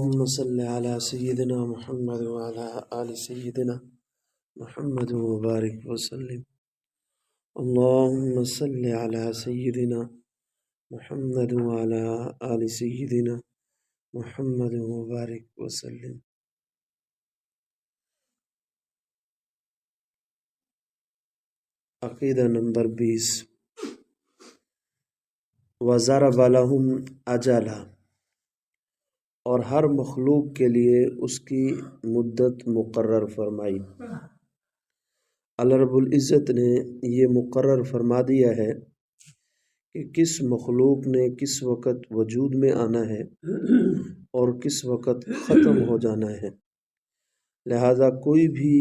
اللهم صل على سيدنا محمد وعلى آل سيدنا محمد وبارك وسلم. اللهم صل على سيدنا محمد وعلى آل سيدنا محمد وبارك وسلم. عقیدہ نمبر 20. وَضَرَبَ لَهُمْ أَجَلًا، اور ہر مخلوق کے لیے اس کی مدت مقرر فرمائی. اللہ رب العزت نے یہ مقرر فرما دیا ہے کہ کس مخلوق نے کس وقت وجود میں آنا ہے اور کس وقت ختم ہو جانا ہے. لہذا کوئی بھی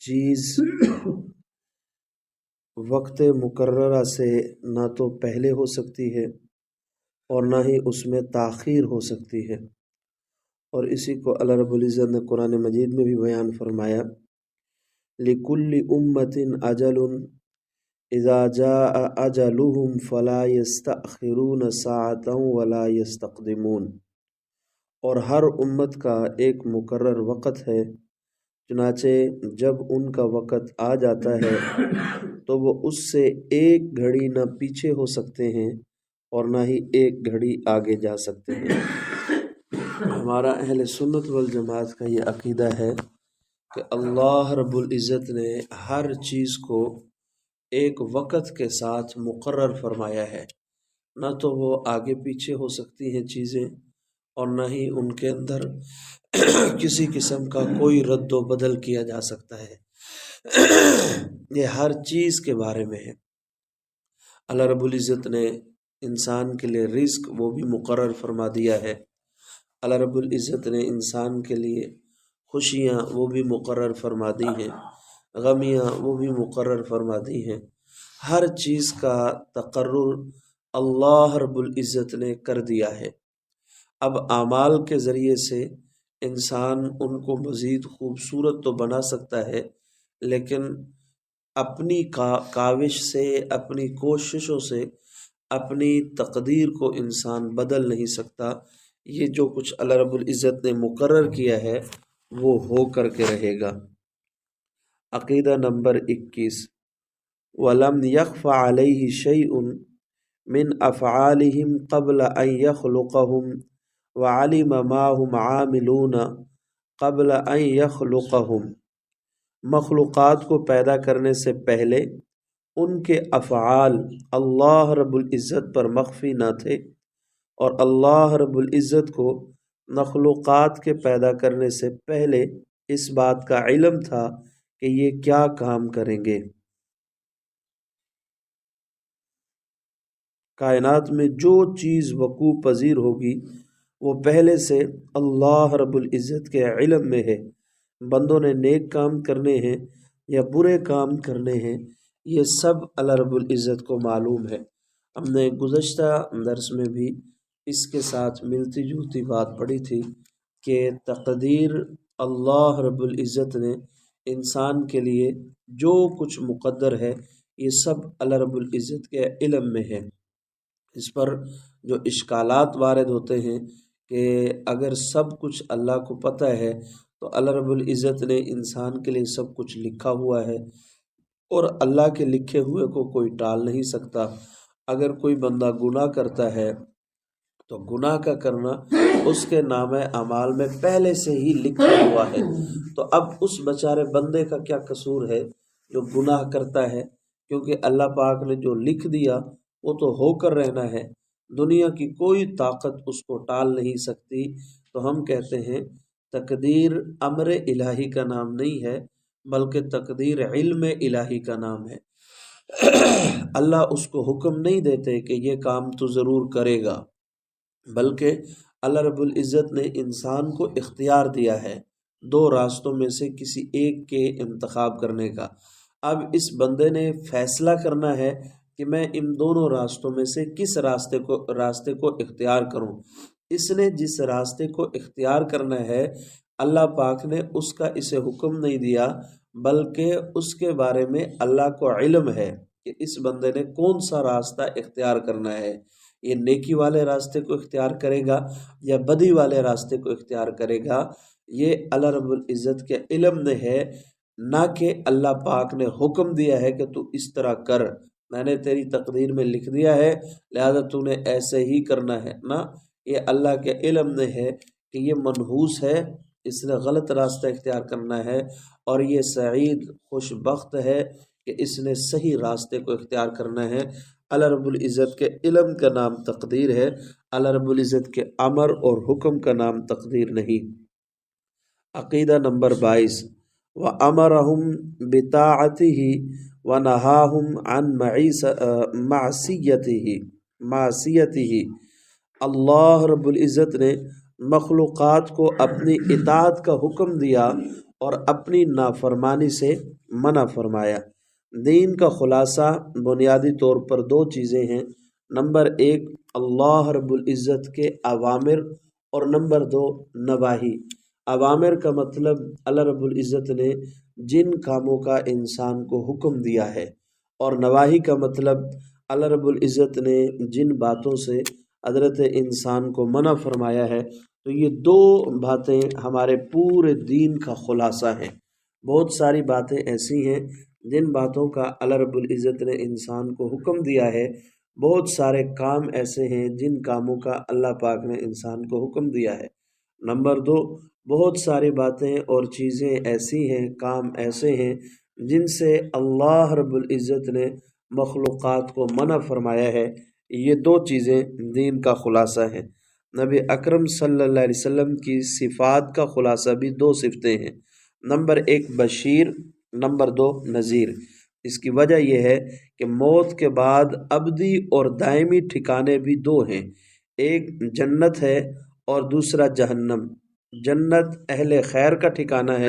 چیز وقت مقررہ سے نہ تو پہلے ہو سکتی ہے اور نہ ہی اس میں تاخیر ہو سکتی ہے. اور اسی کو اللہ رب العزت نے قرآن مجید میں بھی بیان فرمایا، لِكُلِّ أُمَّةٍ أَجَلٌ إِذَا جَاءَ أَجَلُهُمْ فَلَا يَسْتَأْخِرُونَ سَاعَةً وَلَا يَسْتَقْدِمُونَ. اور ہر امت کا ایک مقرر وقت ہے، چنانچہ جب ان کا وقت آ جاتا ہے تو وہ اس سے ایک گھڑی نہ پیچھے ہو سکتے ہیں اور نہ ہی ایک گھڑی آگے جا سکتے ہیں. ہمارا اہل سنت والجماعت کا یہ عقیدہ ہے کہ اللہ رب العزت نے ہر چیز کو ایک وقت کے ساتھ مقرر فرمایا ہے. نہ تو وہ آگے پیچھے ہو سکتی ہیں چیزیں اور نہ ہی ان کے اندر کسی قسم کا کوئی رد و بدل کیا جا سکتا ہے. یہ ہر چیز کے بارے میں ہے. اللہ رب العزت نے انسان کے لیے رزق وہ بھی مقرر فرما دیا ہے. اللہ رب العزت نے انسان کے لیے خوشیاں وہ بھی مقرر فرما دی ہیں، غمیاں وہ بھی مقرر فرما دی ہیں. ہر چیز کا تقرر اللہ رب العزت نے کر دیا ہے. اب اعمال کے ذریعے سے انسان ان کو مزید خوبصورت تو بنا سکتا ہے، لیکن اپنی کاوش سے، اپنی کوششوں سے اپنی تقدیر کو انسان بدل نہیں سکتا. یہ جو کچھ اللہ رب العزت نے مقرر کیا ہے وہ ہو کر کے رہے گا. عقیدہ نمبر 21. وَلَمْ يَخْفَ عَلَيْهِ شَيْءٌ مِّنْ أَفْعَالِهِمْ قَبْلَ أَنْ يَخْلُقَهُمْ وَعَلِمَ مَا هُمْ عَامِلُونَ قَبْلَ أَنْ يَخْلُقَهُمْ. مخلوقات کو پیدا کرنے سے پہلے ان کے افعال اللہ رب العزت پر مخفی نہ تھے، اور اللہ رب العزت کو مخلوقات کے پیدا کرنے سے پہلے اس بات کا علم تھا کہ یہ کیا کام کریں گے. کائنات میں جو چیز وقوع پذیر ہوگی وہ پہلے سے اللہ رب العزت کے علم میں ہے. بندوں نے نیک کام کرنے ہیں یا برے کام کرنے ہیں، یہ سب اللہ رب العزت کو معلوم ہے. ہم نے گزشتہ درس میں بھی اس کے ساتھ ملتی جلتی بات پڑھی تھی کہ تقدیر اللہ رب العزت نے انسان کے لیے جو کچھ مقدر ہے یہ سب اللہ رب العزت کے علم میں ہے. اس پر جو اشکالات وارد ہوتے ہیں کہ اگر سب کچھ اللہ کو پتہ ہے تو اللہ رب العزت نے انسان کے لیے سب کچھ لکھا ہوا ہے اور اللہ کے لکھے ہوئے کو کوئی ٹال نہیں سکتا. اگر کوئی بندہ گناہ کرتا ہے تو گناہ کا کرنا اس کے نامہ اعمال میں پہلے سے ہی لکھا ہوا ہے. تو اب اس بیچارے بندے کا کیا قصور ہے جو گناہ کرتا ہے، کیونکہ اللہ پاک نے جو لکھ دیا وہ تو ہو کر رہنا ہے. دنیا کی کوئی طاقت اس کو ٹال نہیں سکتی. تو ہم کہتے ہیں تقدیر امر الہی کا نام نہیں ہے، بلکہ تقدیر علم الہی کا نام ہے. اللہ اس کو حکم نہیں دیتے کہ یہ کام تو ضرور کرے گا، بلکہ اللہ رب العزت نے انسان کو اختیار دیا ہے دو راستوں میں سے کسی ایک کے انتخاب کرنے کا. اب اس بندے نے فیصلہ کرنا ہے کہ میں ان دونوں راستوں میں سے کس راستے کو اختیار کروں. اس نے جس راستے کو اختیار کرنا ہے اللہ پاک نے اس کا اسے حکم نہیں دیا، بلکہ اس کے بارے میں اللہ کو علم ہے کہ اس بندے نے کون سا راستہ اختیار کرنا ہے. یہ نیکی والے راستے کو اختیار کرے گا یا بدی والے راستے کو اختیار کرے گا، یہ اللہ رب العزت کے علم میں ہے، نہ کہ اللہ پاک نے حکم دیا ہے کہ تو اس طرح کر، میں نے تیری تقدیر میں لکھ دیا ہے لہذا تو نے ایسے ہی کرنا ہے، نہ، یہ اللہ کے علم میں ہے کہ یہ منحوس ہے، اس نے غلط راستہ اختیار کرنا ہے، اور یہ سعید خوش بخت ہے کہ اس نے صحیح راستے کو اختیار کرنا ہے۔ اللہ رب العزت کے علم کا نام تقدیر ہے، اللہ رب العزت کے امر اور حکم کا نام تقدیر نہیں۔ عقیدہ نمبر 22، وَأَمَرَهُمْ بِطَاعَتِهِ وَنَهَاهُمْ عَنْ مَعْصِيَتِهِ۔ اللہ رب العزت نے مخلوقات کو اپنی اطاعت کا حکم دیا اور اپنی نافرمانی سے منع فرمایا۔ دین کا خلاصہ بنیادی طور پر دو چیزیں ہیں، نمبر 1 اللہ رب العزت کے اوامر اور نمبر 2 نواہی۔ اوامر کا مطلب اللہ رب العزت نے جن کاموں کا انسان کو حکم دیا ہے، اور نواہی کا مطلب اللہ رب العزت نے جن باتوں سے حضرت انسان کو منع فرمایا ہے۔ تو یہ دو باتیں ہمارے پورے دین کا خلاصہ ہیں۔ بہت ساری باتیں ایسی ہیں جن باتوں کا اللہ رب العزت نے انسان کو حکم دیا ہے، بہت سارے کام ایسے ہیں جن کاموں کا اللہ پاک نے انسان کو حکم دیا ہے۔ نمبر 2 بہت ساری باتیں اور چیزیں ایسی ہیں، کام ایسے ہیں جن سے اللہ رب العزت نے مخلوقات کو منع فرمایا ہے۔ یہ دو چیزیں دین کا خلاصہ ہیں۔ نبی اکرم صلی اللہ علیہ وسلم کی صفات کا خلاصہ بھی دو صفتیں ہیں، نمبر 1 بشیر، نمبر 2 نذیر۔ اس کی وجہ یہ ہے کہ موت کے بعد ابدی اور دائمی ٹھکانے بھی دو ہیں، ایک جنت ہے اور دوسرا جہنم۔ جنت اہل خیر کا ٹھکانہ ہے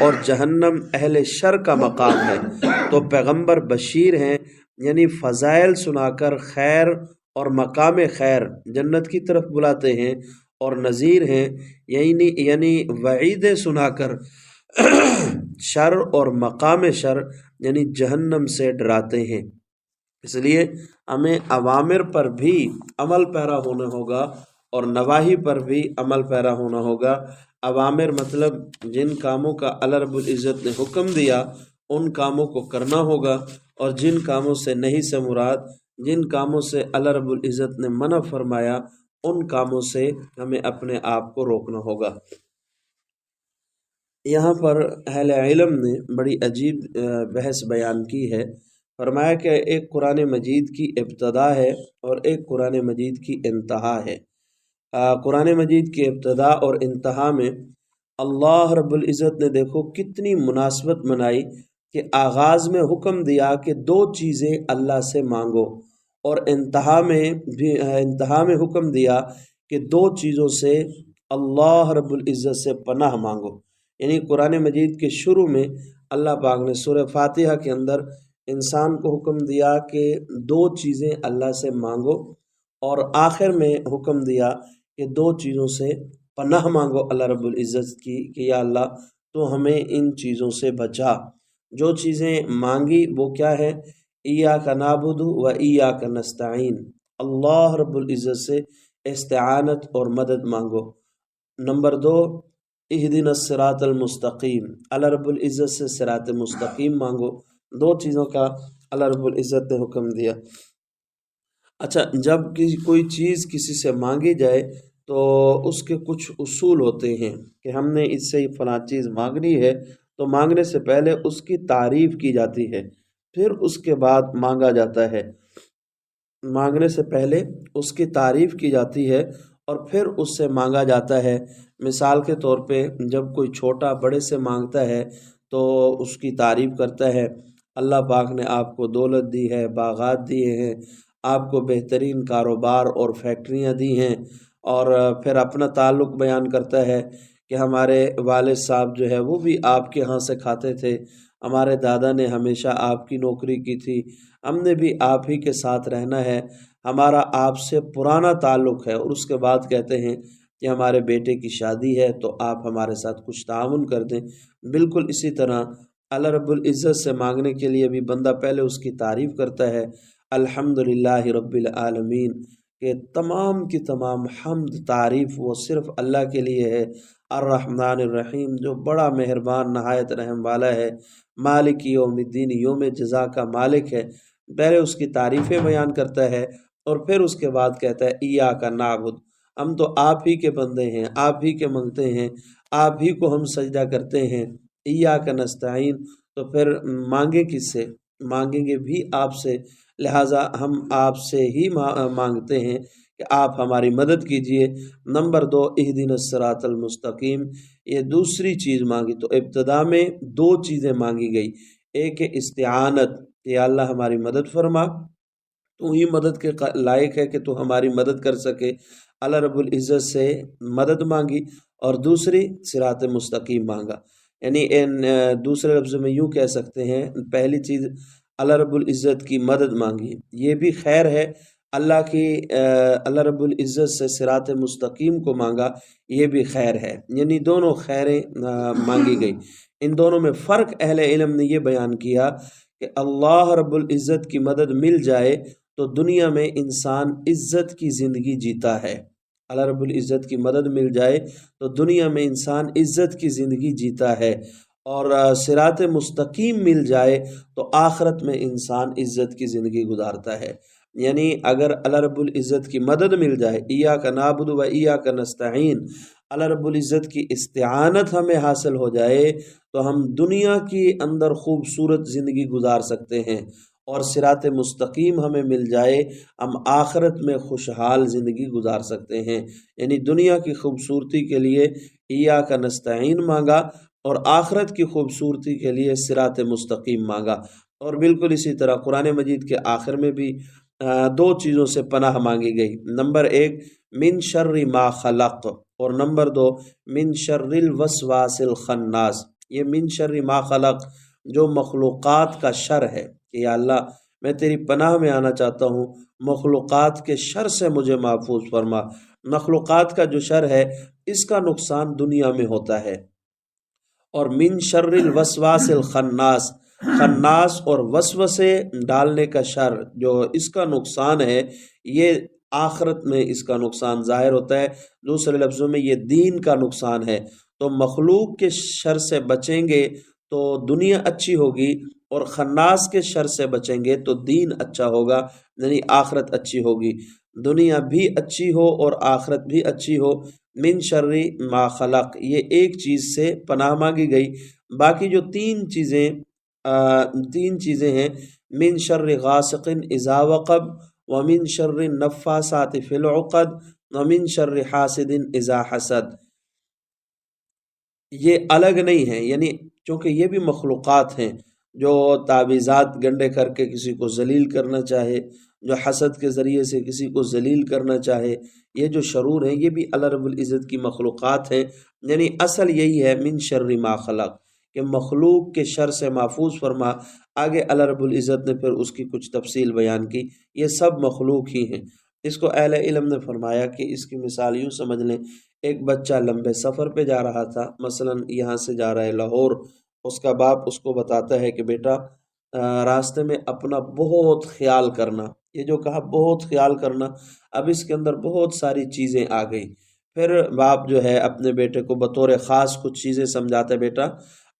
اور جہنم اہل شر کا مقام ہے۔ تو پیغمبر بشیر ہیں، یعنی فضائل سنا کر خیر اور مقام خیر جنت کی طرف بلاتے ہیں، اور نذیر ہیں، یعنی وعید سنا کر شر اور مقام شر یعنی جہنم سے ڈراتے ہیں۔ اس لیے ہمیں اوامر پر بھی عمل پیرا ہونا ہوگا اور نواہی پر بھی عمل پیرا ہونا ہوگا۔ اوامر مطلب جن کاموں کا اللہ رب العزت نے حکم دیا ان کاموں کو کرنا ہوگا، اور جن کاموں سے نہیں سے مراد جن کاموں سے اللہ رب العزت نے منع فرمایا ان کاموں سے ہمیں اپنے آپ کو روکنا ہوگا۔ یہاں پر اہل علم نے بڑی عجیب بحث بیان کی ہے، فرمایا کہ ایک قرآن مجید کی ابتدا ہے اور ایک قرآن مجید کی انتہا ہے۔ قرآن مجید کی ابتدا اور انتہا میں اللہ رب العزت نے دیکھو کتنی مناسبت بنائی کہ آغاز میں حکم دیا کہ دو چیزیں اللہ سے مانگو، اور انتہا میں حکم دیا کہ دو چیزوں سے اللہ رب العزت سے پناہ مانگو۔ یعنی قرآن مجید کے شروع میں اللہ پاک نے سورہ فاتحہ کے اندر انسان کو حکم دیا کہ دو چیزیں اللہ سے مانگو، اور آخر میں حکم دیا کہ دو چیزوں سے پناہ مانگو اللہ رب العزت کی کہ یا اللہ تو ہمیں ان چیزوں سے بچا۔ جو چیزیں مانگی وہ کیا ہے؟ ایاک نعبد و ایاک نستعین، اللہ رب العزت سے استعانت اور مدد مانگو۔ نمبر 2 اہدنا الصراط المستقیم، اللہ رب العزت سے صراط مستقیم مانگو۔ دو چیزوں کا اللہ رب العزت نے حکم دیا۔ اچھا، جب کوئی چیز کسی سے مانگی جائے تو اس کے کچھ اصول ہوتے ہیں کہ ہم نے اس سے فلاں چیز مانگنی ہے، تو مانگنے سے پہلے اس کی تعریف کی جاتی ہے، پھر اس کے بعد مانگا جاتا ہے۔ مانگنے سے پہلے اس کی تعریف کی جاتی ہے اور پھر اس سے مانگا جاتا ہے۔ مثال کے طور پہ جب کوئی چھوٹا بڑے سے مانگتا ہے تو اس کی تعریف کرتا ہے، اللہ پاک نے آپ کو دولت دی ہے، باغات دیے ہیں، آپ کو بہترین کاروبار اور فیکٹریاں دی ہیں، اور پھر اپنا تعلق بیان کرتا ہے کہ ہمارے والد صاحب جو ہے وہ بھی آپ کے ہاں سے کھاتے تھے، ہمارے دادا نے ہمیشہ آپ کی نوکری کی تھی، ہم نے بھی آپ ہی کے ساتھ رہنا ہے، ہمارا آپ سے پرانا تعلق ہے، اور اس کے بعد کہتے ہیں کہ ہمارے بیٹے کی شادی ہے تو آپ ہمارے ساتھ کچھ تعاون کر دیں۔ بالکل اسی طرح اللہ رب العزت سے مانگنے کے لیے بھی بندہ پہلے اس کی تعریف کرتا ہے، الحمدللہ رب العالمین، کہ تمام کی تمام حمد تعریف وہ صرف اللہ کے لیے ہے، الرحمن الرحیم، جو بڑا مہربان نہایت رحم والا ہے، مالک یوم الدین، یوم جزا کا مالک ہے۔ پہلے اس کی تعریفیں بیان کرتا ہے اور پھر اس کے بعد کہتا ہے ایاک نعبد، ہم تو آپ ہی کے بندے ہیں، آپ ہی کے منگتے ہیں، آپ ہی کو ہم سجدہ کرتے ہیں۔ ایاک نستعین، تو پھر مانگیں کس سے؟ مانگیں گے بھی آپ سے، لہٰذا ہم آپ سے ہی مانگتے ہیں کہ آپ ہماری مدد کیجئے۔ نمبر 2، اہدنا الصراط المستقیم، یہ دوسری چیز مانگی۔ تو ابتدا میں دو چیزیں مانگی گئی، ایک ہے استعانت، یا اللہ ہماری مدد فرما، تو ہی مدد کے لائق ہے کہ تو ہماری مدد کر سکے، اللہ رب العزت سے مدد مانگی، اور دوسری صراط مستقیم مانگا۔ یعنی دوسرے لفظ میں یوں کہہ سکتے ہیں، پہلی چیز اللہ رب العزت کی مدد مانگی، یہ بھی خیر ہے، اللہ رب العزت سے صراط مستقیم کو مانگا، یہ بھی خیر ہے، یعنی دونوں خیریں مانگی گئی۔ ان دونوں میں فرق اہل علم نے یہ بیان کیا کہ اللہ رب العزت کی مدد مل جائے تو دنیا میں انسان عزت کی زندگی جیتا ہے، اللہ رب العزت کی مدد مل جائے تو دنیا میں انسان عزت کی زندگی جیتا ہے، اور صراط مستقیم مل جائے تو آخرت میں انسان عزت کی زندگی گزارتا ہے۔ یعنی اگر اللہ رب العزت کی مدد مل جائے، ایاک نعبد و ایاک نستعین، اللہ رب العزت کی استعانت ہمیں حاصل ہو جائے تو ہم دنیا کی اندر خوبصورت زندگی گزار سکتے ہیں، اور صراط مستقیم ہمیں مل جائے ہم آخرت میں خوشحال زندگی گزار سکتے ہیں۔ یعنی دنیا کی خوبصورتی کے لیے ایاک نستعین مانگا، اور آخرت کی خوبصورتی کے لیے صراط مستقیم مانگا۔ اور بالکل اسی طرح قرآن مجید کے آخر میں بھی دو چیزوں سے پناہ مانگی گئی، نمبر 1 من شر ما خلق، اور نمبر 2 من شر الوسواس الخناس۔ یہ من شر ما خلق جو مخلوقات کا شر ہے کہ یا اللہ میں تیری پناہ میں آنا چاہتا ہوں، مخلوقات کے شر سے مجھے محفوظ فرما۔ مخلوقات کا جو شر ہے اس کا نقصان دنیا میں ہوتا ہے، اور من شر الوسواس الخناس، خناس اور وسوسے ڈالنے کا شر جو اس کا نقصان ہے، یہ آخرت میں اس کا نقصان ظاہر ہوتا ہے، دوسرے لفظوں میں یہ دین کا نقصان ہے۔ تو مخلوق کے شر سے بچیں گے تو دنیا اچھی ہوگی، اور خناس کے شر سے بچیں گے تو دین اچھا ہوگا، یعنی آخرت اچھی ہوگی، دنیا بھی اچھی ہو اور آخرت بھی اچھی ہو۔ من شر ما خلق، یہ ایک چیز سے پناہ مانگی گئی۔ باقی جو تین چیزیں ہیں، من شر غاسق اذا وقب، ومن شر النفاثات فی العقد، ومن شر حاسد اذا حسد، یہ الگ نہیں ہیں، یعنی چونکہ یہ بھی مخلوقات ہیں جو تعویذات گنڈے کر کے کسی کو ذلیل کرنا چاہے، جو حسد کے ذریعے سے کسی کو ذلیل کرنا چاہے، یہ جو شرور ہیں یہ بھی اللہ رب العزت کی مخلوقات ہیں۔ یعنی اصل یہی ہے من شر ما خلق، کہ مخلوق کے شر سے محفوظ فرما۔ آگے اللہ رب العزت نے پھر اس کی کچھ تفصیل بیان کی، یہ سب مخلوق ہی ہیں۔ اس کو اہل علم نے فرمایا کہ اس کی مثال یوں سمجھ لیں، ایک بچہ لمبے سفر پہ جا رہا تھا، مثلا یہاں سے جا رہا ہے لاہور، اس کا باپ اس کو بتاتا ہے کہ بیٹا راستے میں اپنا بہت خیال کرنا، یہ جو کہا بہت خیال کرنا، اب اس کے اندر بہت ساری چیزیں آ گئی۔ پھر باپ جو ہے اپنے بیٹے کو بطور خاص کچھ چیزیں سمجھاتا ہے، بیٹا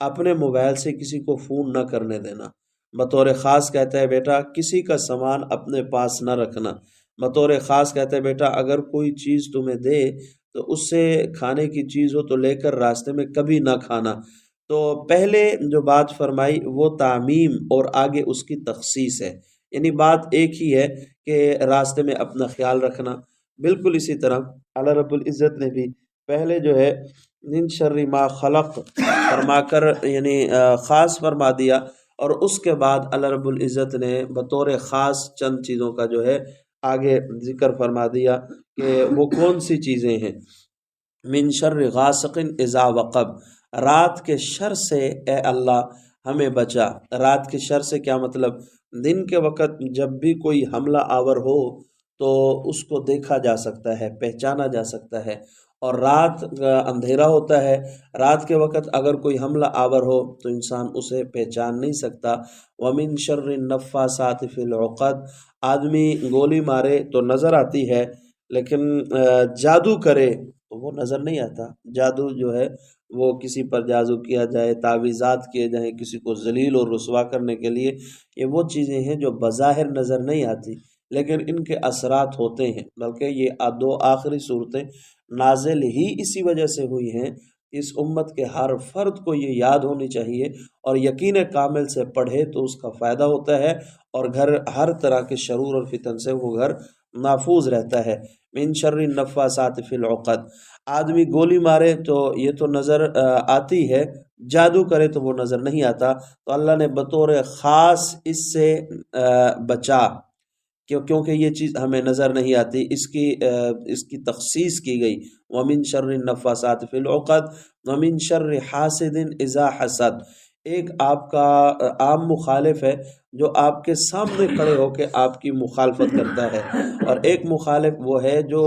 اپنے موبائل سے کسی کو فون نہ کرنے دینا، بطور خاص کہتا ہے بیٹا کسی کا سامان اپنے پاس نہ رکھنا، بطور خاص کہتا ہے بیٹا اگر کوئی چیز تمہیں دے تو اس سے کھانے کی چیز ہو تو لے کر راستے میں کبھی نہ کھانا۔ تو پہلے جو بات فرمائی وہ تعمیم اور آگے اس کی تخصیص ہے، یعنی بات ایک ہی ہے کہ راستے میں اپنا خیال رکھنا۔ بالکل اسی طرح اللہ رب العزت نے بھی پہلے جو ہے من شر ما خلق فرما کر یعنی خاص فرما دیا، اور اس کے بعد اللہ رب العزت نے بطور خاص چند چیزوں کا جو ہے آگے ذکر فرما دیا کہ وہ کون سی چیزیں ہیں۔ من شر غاسق اذا وقب، رات کے شر سے اے اللہ ہمیں بچا۔ رات کے شر سے کیا مطلب؟ دن کے وقت جب بھی کوئی حملہ آور ہو تو اس کو دیکھا جا سکتا ہے، پہچانا جا سکتا ہے، اور رات اندھیرا ہوتا ہے، رات کے وقت اگر کوئی حملہ آور ہو تو انسان اسے پہچان نہیں سکتا۔ وَمِن شَرِّ النَّفَّاثَاتِ فِي الْعُقَدِ، آدمی گولی مارے تو نظر آتی ہے، لیکن جادو کرے تو وہ نظر نہیں آتا۔ جادو جو ہے وہ کسی پر جادو کیا جائے، تعویذات کیے جائیں کسی کو ذلیل اور رسوا کرنے کے لیے، یہ وہ چیزیں ہیں جو بظاہر نظر نہیں آتی لیکن ان کے اثرات ہوتے ہیں۔ بلکہ یہ دو آخری صورتیں نازل ہی اسی وجہ سے ہوئی ہیں، اس امت کے ہر فرد کو یہ یاد ہونی چاہیے اور یقین کامل سے پڑھے تو اس کا فائدہ ہوتا ہے، اور گھر ہر طرح کے شرور اور فتن سے وہ گھر محفوظ رہتا ہے۔ من شر النفاثات فی العقد، آدمی گولی مارے تو یہ تو نظر آتی ہے، جادو کرے تو وہ نظر نہیں آتا، تو اللہ نے بطور خاص اس سے بچا، کیونکہ یہ چیز ہمیں نظر نہیں آتی، اس کی تخصیص کی گئی۔ وَمِن شَرِّ النَّفَّاثَاتِ فِي الْعُقَدِ وَمِن شَرِّ حَاسِدٍ إِذَا حَسَدَ۔ ایک آپ کا عام مخالف ہے جو آپ کے سامنے کھڑے ہو کے آپ کی مخالفت کرتا ہے، اور ایک مخالف وہ ہے جو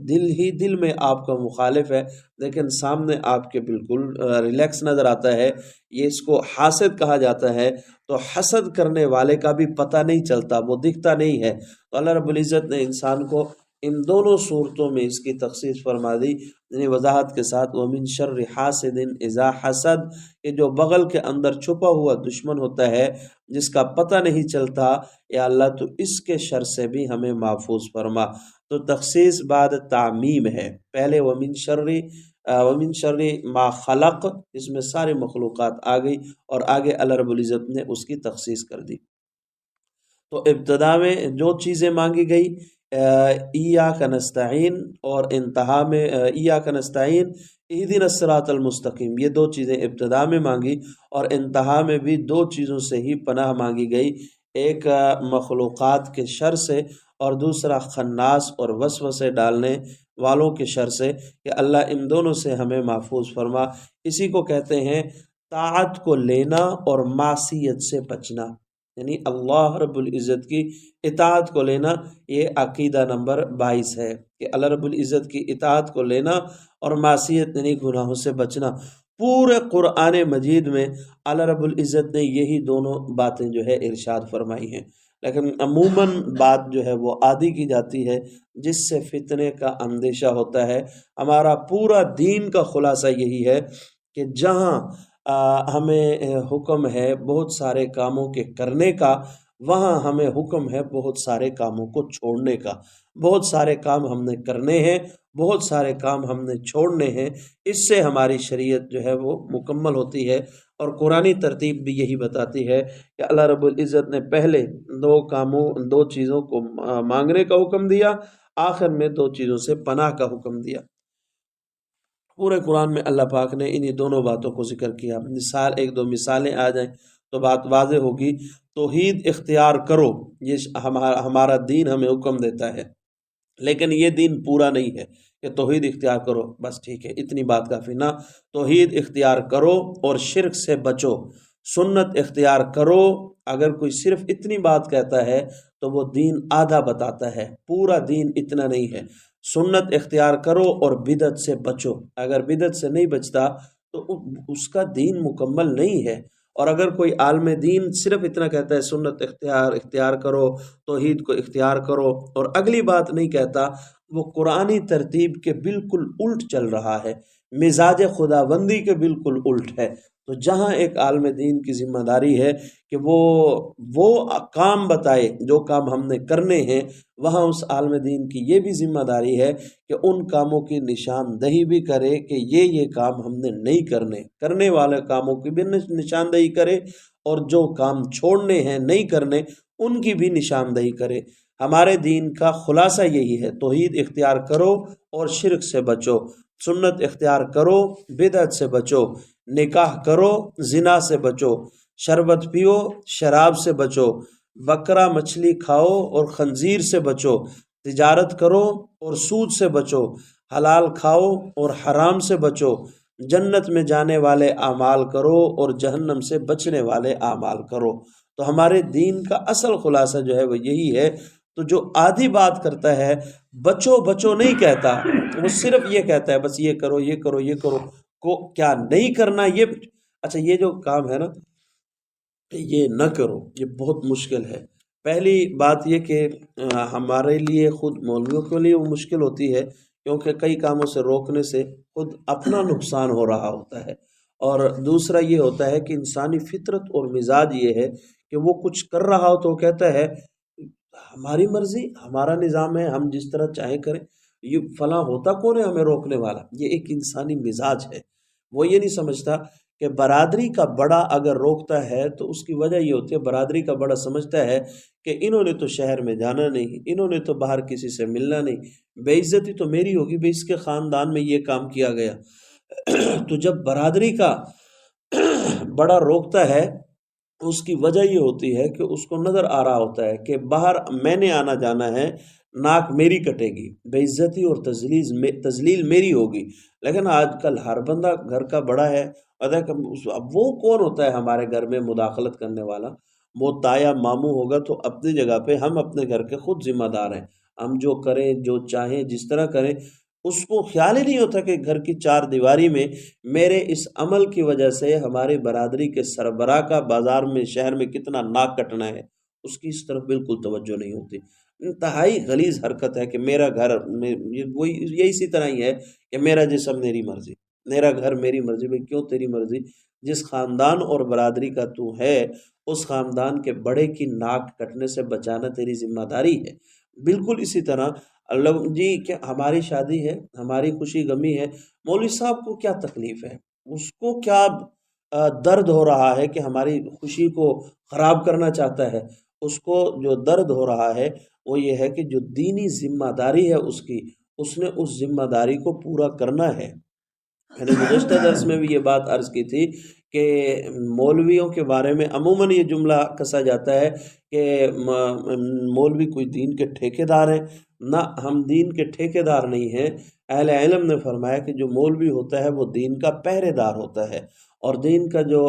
دل ہی دل میں آپ کا مخالف ہے لیکن سامنے آپ کے بالکل ریلیکس نظر آتا ہے، یہ اس کو حاسد کہا جاتا ہے۔ تو حسد کرنے والے کا بھی پتہ نہیں چلتا، وہ دکھتا نہیں ہے۔ تو اللہ رب العزت نے انسان کو ان دونوں صورتوں میں اس کی تخصیص فرما دی، یعنی وضاحت کے ساتھ وَمِن شَرِّ حَاسِدٍ إِذَا حَسَدَ، کہ جو بغل کے اندر چھپا ہوا دشمن ہوتا ہے جس کا پتہ نہیں چلتا، یا اللہ تو اس کے شر سے بھی ہمیں محفوظ فرما۔ تو تخصیص بعد تعمیم ہے، پہلے وَمِن شَرِّ ما خلق، اس میں ساری مخلوقات آ گئی، اور آگے اللہ رب العزت نے اس کی تخصیص کر دی۔ تو ابتدا میں جو چیزیں مانگی گئی ایاک نستعین، اور انتہا میں ایاک نستعین اہدنا الصراط المستقیم، یہ دو چیزیں ابتدا میں مانگی، اور انتہا میں بھی دو چیزوں سے ہی پناہ مانگی گئی، ایک مخلوقات کے شر سے، اور دوسرا خناس اور وسوسے ڈالنے والوں کے شر سے، کہ اللہ ان دونوں سے ہمیں محفوظ فرما۔ اسی کو کہتے ہیں طاعت کو لینا اور معصیت سے بچنا، یعنی اللہ رب العزت کی اطاعت کو لینا۔ یہ عقیدہ نمبر 22 ہے کہ اللہ رب العزت کی اطاعت کو لینا اور معصیت یعنی گناہوں سے بچنا۔ پورے قرآن مجید میں اللہ رب العزت نے یہی دونوں باتیں جو ہے ارشاد فرمائی ہیں، لیکن عموماً بات جو ہے وہ عادی کی جاتی ہے جس سے فتنے کا اندیشہ ہوتا ہے۔ ہمارا پورا دین کا خلاصہ یہی ہے کہ جہاں ہمیں حکم ہے بہت سارے کاموں کے کرنے کا، وہاں ہمیں حکم ہے بہت سارے کاموں کو چھوڑنے کا۔ بہت سارے کام ہم نے کرنے ہیں، بہت سارے کام ہم نے چھوڑنے ہیں، اس سے ہماری شریعت جو ہے وہ مکمل ہوتی ہے۔ اور قرآنی ترتیب بھی یہی بتاتی ہے کہ اللہ رب العزت نے پہلے دو چیزوں کو مانگنے کا حکم دیا، آخر میں دو چیزوں سے پناہ کا حکم دیا۔ پورے قرآن میں اللہ پاک نے انہی دونوں باتوں کو ذکر کیا۔ ایک دو مثالیں آ جائیں تو بات واضح ہوگی۔ توحید اختیار کرو، یہ ہمارا دین ہمیں حکم دیتا ہے، لیکن یہ دین پورا نہیں ہے کہ توحید اختیار کرو بس ٹھیک ہے اتنی بات کافی نہ۔ توحید اختیار کرو اور شرک سے بچو، سنت اختیار کرو۔ اگر کوئی صرف اتنی بات کہتا ہے تو وہ دین آدھا بتاتا ہے، پورا دین اتنا نہیں ہے۔ سنت اختیار کرو اور بدعت سے بچو، اگر بدعت سے نہیں بچتا تو اس کا دین مکمل نہیں ہے۔ اور اگر کوئی عالم دین صرف اتنا کہتا ہے سنت اختیار کرو، توحید کو اختیار کرو، اور اگلی بات نہیں کہتا، وہ قرآنی ترتیب کے بالکل الٹ چل رہا ہے، مزاج خداوندی کے بالکل الٹ ہے۔ تو جہاں ایک عالم دین کی ذمہ داری ہے کہ وہ کام بتائے جو کام ہم نے کرنے ہیں، وہاں اس عالم دین کی یہ بھی ذمہ داری ہے کہ ان کاموں کی نشاندہی بھی کرے کہ یہ کام ہم نے نہیں کرنے والے کاموں کی بھی نشاندہی کرے، اور جو کام چھوڑنے ہیں نہیں کرنے ان کی بھی نشاندہی کرے۔ ہمارے دین کا خلاصہ یہی ہے، توحید اختیار کرو اور شرک سے بچو، سنت اختیار کرو، بدعت سے بچو، نکاح کرو، زنا سے بچو، شربت پیو، شراب سے بچو، بکرا مچھلی کھاؤ اور خنزیر سے بچو، تجارت کرو اور سود سے بچو، حلال کھاؤ اور حرام سے بچو، جنت میں جانے والے اعمال کرو اور جہنم سے بچنے والے اعمال کرو۔ تو ہمارے دین کا اصل خلاصہ جو ہے وہ یہی ہے۔ تو جو آدھی بات کرتا ہے بچو بچو نہیں کہتا، وہ صرف یہ کہتا ہے بس یہ کرو یہ کرو یہ کرو، کو کیا نہیں کرنا یہ، اچھا یہ جو کام ہے نا یہ نہ کرو، یہ بہت مشکل ہے۔ پہلی بات یہ کہ ہمارے لیے خود مولویوں کے لیے وہ مشکل ہوتی ہے، کیونکہ کئی کاموں سے روکنے سے خود اپنا نقصان ہو رہا ہوتا ہے، اور دوسرا یہ ہوتا ہے کہ انسانی فطرت اور مزاج یہ ہے کہ وہ کچھ کر رہا ہو تو وہ کہتا ہے ہماری مرضی، ہمارا نظام ہے، ہم جس طرح چاہیں کریں، یہ فلاں ہوتا کون ہے ہمیں روکنے والا؟ یہ ایک انسانی مزاج ہے۔ وہ یہ نہیں سمجھتا کہ برادری کا بڑا اگر روکتا ہے تو اس کی وجہ یہ ہوتی ہے، برادری کا بڑا سمجھتا ہے کہ انہوں نے تو شہر میں جانا نہیں، انہوں نے تو باہر کسی سے ملنا نہیں، بے عزتی تو میری ہوگی بھئی اس کے خاندان میں یہ کام کیا گیا۔ تو جب برادری کا بڑا روکتا ہے اس کی وجہ یہ ہوتی ہے کہ اس کو نظر آ رہا ہوتا ہے کہ باہر میں نے آنا جانا ہے، ناک میری کٹے گی، بے عزتی اور تذلیل میری ہوگی۔ لیکن آج کل ہر بندہ گھر کا بڑا ہے، اب وہ کون ہوتا ہے ہمارے گھر میں مداخلت کرنے والا؟ وہ تایا ماموں ہوگا تو اپنی جگہ پہ ہم اپنے گھر کے خود ذمہ دار ہیں، ہم جو کریں جو چاہیں جس طرح کریں۔ اس کو خیال ہی نہیں ہوتا کہ گھر کی چار دیواری میں میرے اس عمل کی وجہ سے ہماری برادری کے سربراہ کا بازار میں شہر میں کتنا ناک کٹنا ہے، اس کی اس طرف بالکل توجہ نہیں ہوتی۔ انتہائی غلیظ حرکت ہے کہ میرا گھر وہی یہ اسی طرح ہی ہے کہ میرا جسم میری مرضی، میرا گھر میری مرضی۔ بھائی کیوں تیری مرضی؟ جس خاندان اور برادری کا تو ہے اس خاندان کے بڑے کی ناک کٹنے سے بچانا تیری ذمہ داری ہے۔ بالکل اسی طرح اللہ جی کہ ہماری شادی ہے، ہماری خوشی غمی ہے، مولوی صاحب کو کیا تکلیف ہے؟ اس کو کیا درد ہو رہا ہے کہ ہماری خوشی کو خراب کرنا چاہتا ہے؟ اس کو جو درد ہو رہا ہے وہ یہ ہے کہ جو دینی ذمہ داری ہے اس کی، اس نے اس ذمہ داری کو پورا کرنا ہے۔ میں نے گزشتہ درس میں بھی یہ بات عرض کی تھی کہ مولویوں کے بارے میں عموماً یہ جملہ کسا جاتا ہے کہ مولوی کوئی دین کے ٹھیکیدار ہیں۔ نہ، ہم دین کے ٹھیکیدار نہیں ہیں۔ اہل علم نے فرمایا کہ جو مولوی ہوتا ہے وہ دین کا پہرے دار ہوتا ہے، اور دین کا جو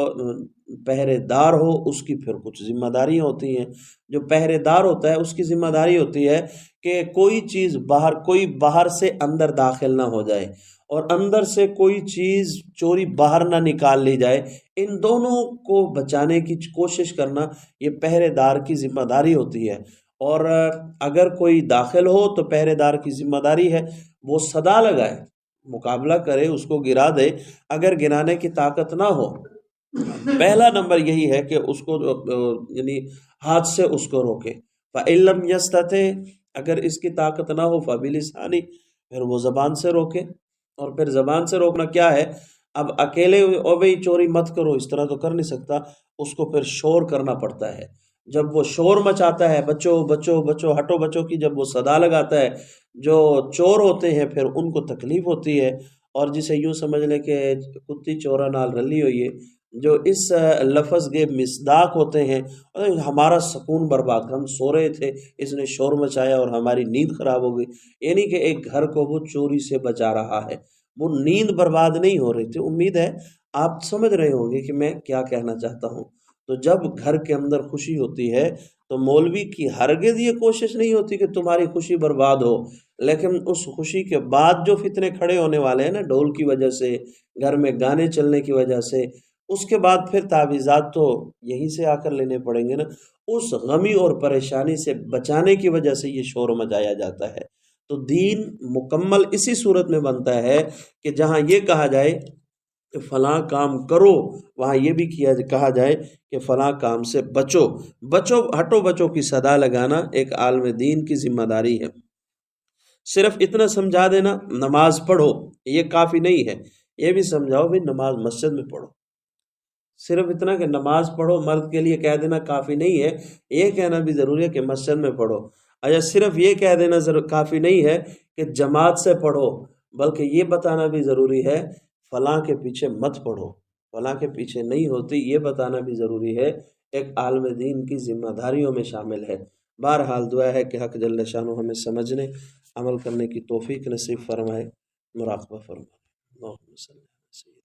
پہرے دار ہو اس کی پھر کچھ ذمہ داریاں ہوتی ہیں۔ جو پہرے دار ہوتا ہے اس کی ذمہ داری ہوتی ہے کہ کوئی باہر سے اندر داخل نہ ہو جائے، اور اندر سے کوئی چیز چوری باہر نہ نکال لی جائے۔ ان دونوں کو بچانے کی کوشش کرنا یہ پہرے دار کی ذمہ داری ہوتی ہے۔ اور اگر کوئی داخل ہو تو پہرے دار کی ذمہ داری ہے وہ صدا لگائے، مقابلہ کرے، اس کو گرا دے۔ اگر گرانے کی طاقت نہ ہو، پہلا نمبر یہی ہے کہ اس کو یعنی ہاتھ سے اس کو روکے۔ فَإِن لَّمْ يَسْتَطِعْ، اگر اس کی طاقت نہ ہو فَبِلِسَانِهِ، پھر وہ زبان سے روکے۔ اور پھر زبان سے روکنا کیا ہے؟ اب اکیلے او بھئی چوری مت کرو اس طرح تو کر نہیں سکتا، اس کو پھر شور کرنا پڑتا ہے۔ جب وہ شور مچاتا ہے بچو بچو بچو ہٹو بچو کی، جب وہ صدا لگاتا ہے، جو چور ہوتے ہیں پھر ان کو تکلیف ہوتی ہے، اور جسے یوں سمجھ لیں کہ کتی چورا نال رلی ہوئی ہے، جو اس لفظ کے مصداق ہوتے ہیں، ہمارا سکون برباد، ہم سو رہے تھے اس نے شور مچایا اور ہماری نیند خراب ہو گئی۔ یعنی کہ ایک گھر کو وہ چوری سے بچا رہا ہے، وہ نیند برباد نہیں ہو رہی تھی۔ امید ہے آپ سمجھ رہے ہوں گے کہ میں کیا کہنا چاہتا ہوں۔ تو جب گھر کے اندر خوشی ہوتی ہے تو مولوی کی ہرگز یہ کوشش نہیں ہوتی کہ تمہاری خوشی برباد ہو، لیکن اس خوشی کے بعد جو فتنے کھڑے ہونے والے ہیں نا، ڈھول کی وجہ سے، گھر میں گانے چلنے کی وجہ سے، اس کے بعد پھر تعویذات تو یہیں سے آ کر لینے پڑیں گے نا۔ اس غمی اور پریشانی سے بچانے کی وجہ سے یہ شور مچایا جاتا ہے۔ تو دین مکمل اسی صورت میں بنتا ہے کہ جہاں یہ کہا جائے کہ فلاں کام کرو، وہاں یہ بھی کہا جائے کہ فلاں کام سے بچو۔ ہٹو بچو کی صدا لگانا ایک عالم دین کی ذمہ داری ہے۔ صرف اتنا سمجھا دینا نماز پڑھو یہ کافی نہیں ہے، یہ بھی سمجھاؤ بھی نماز مسجد میں پڑھو۔ صرف اتنا کہ نماز پڑھو مرد کے لیے کہہ دینا کافی نہیں ہے، یہ کہنا بھی ضروری ہے کہ مسجد میں پڑھو۔ اچھا، صرف یہ کہہ دینا کافی نہیں ہے کہ جماعت سے پڑھو، بلکہ یہ بتانا بھی ضروری ہے فلاں کے پیچھے مت پڑھو، فلاں کے پیچھے نہیں ہوتی، یہ بتانا بھی ضروری ہے، ایک عالم دین کی ذمہ داریوں میں شامل ہے۔ بہرحال دعا ہے کہ حق جل شانہ ہمیں سمجھنے، عمل کرنے کی توفیق نصیب فرمائے، مراقبہ فرمائے۔ اللہم صلی اللہ علیہ وسلم۔